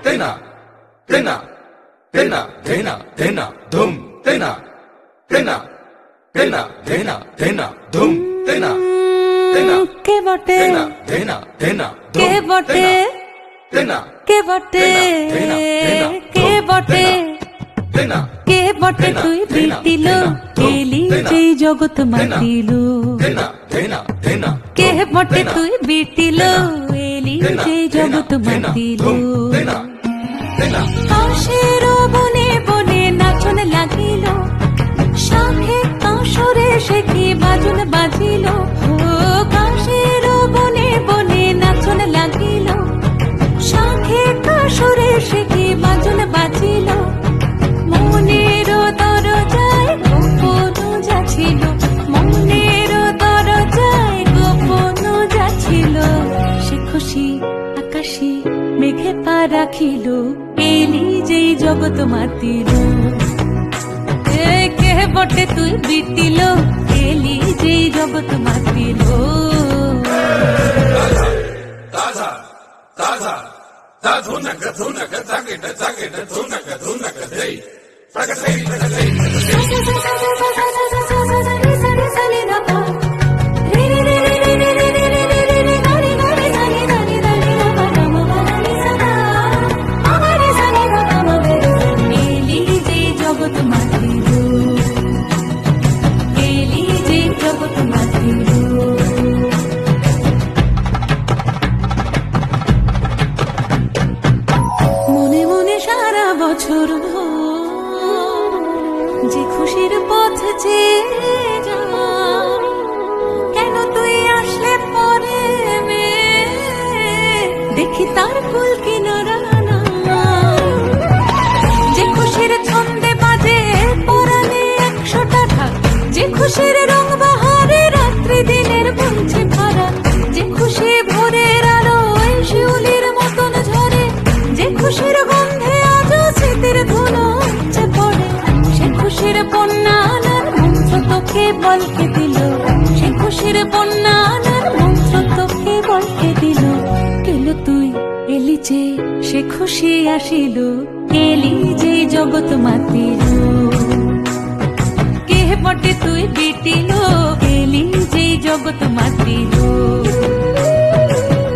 Tena, tena, tena, tena, tena, dum, tena, tena, tena, tena, tena, dum, tena, tena, ke bote, tena, tena, tena, ke bote, tena, ke bote, tena, tena, ke bote, tena, কে বটে তুই beetle এলি যেই জগৎ মাতিলো tena, tena, tena, কে বটে তুই beetle এলি যেই জগৎ মাতিলো tena, tena, কাশের বনে বনে নাচন লাগিল শাখে কাশরে সে কি বাজন বাজিল ও কাশের বনে বনে নাচন লাগিল শাখে কাশরে সে কি বাজন বাজিল মনের দরজায় গোপন যাচ্ছিল মনের দরজায় গোপন যাচ্ছিল সে খুশি আকাশে মেঘে পা রাখিল এলি যেই জগৎ মাতিল কে বটে তুই বিটিল এলি যেই জগৎ মাতিল taza, taza, taza, dhunaka, dhunaka, zagita, zagita, dhunaka, dhunaka, day, prakasay, prakasay, বছর যে খুশির পথ চেয়ে যা কেন তুই আসলে পরে দেখি তার ফুল কিনারা যে খুশির ছন্দে বাজে পরানে 100টা ঢাক যে খুশির রং বাহারে রাত্রি দিনের বলছে ভরা যে খুশি ভোরের আলোয় শিউলির মতন ঝরে যে খুশির গন্ধে স্মৃতির ধুলো উঠছে পড়ে সে খুশির বন্যা আনার মন্ত্র তোকে বলকে দিল সে খুশির বন্যা আনার মন্ত্র তোকে বলকে দিল গেল তুই এলি যে সে খুশি আসিল এলি যে জগৎ মাতিল কে বটে তুই বিটিল এলি যে জগৎ মাতিল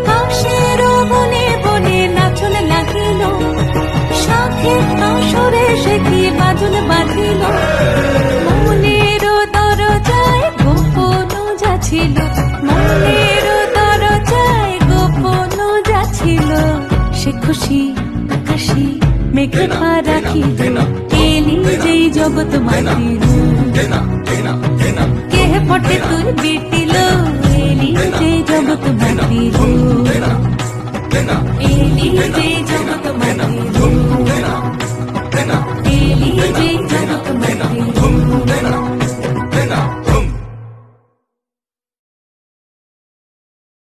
কাশের বনে বনে নাচন লাগিল শাখে কাশরে সে কি বাজন বাজিল মনের দরজায় গোপন যাচ্ছিল মনের দরজায় গোপন যাচ্ছিল সে খুশি আকাশে মেঘে পা রাখিল এলি যেই জগৎ মাতিল কে বটে তুই বিটিল এলি যেই জগৎ মাতিল এলি যেই জগৎ মাতিল এলি যেই জগৎ মাতিল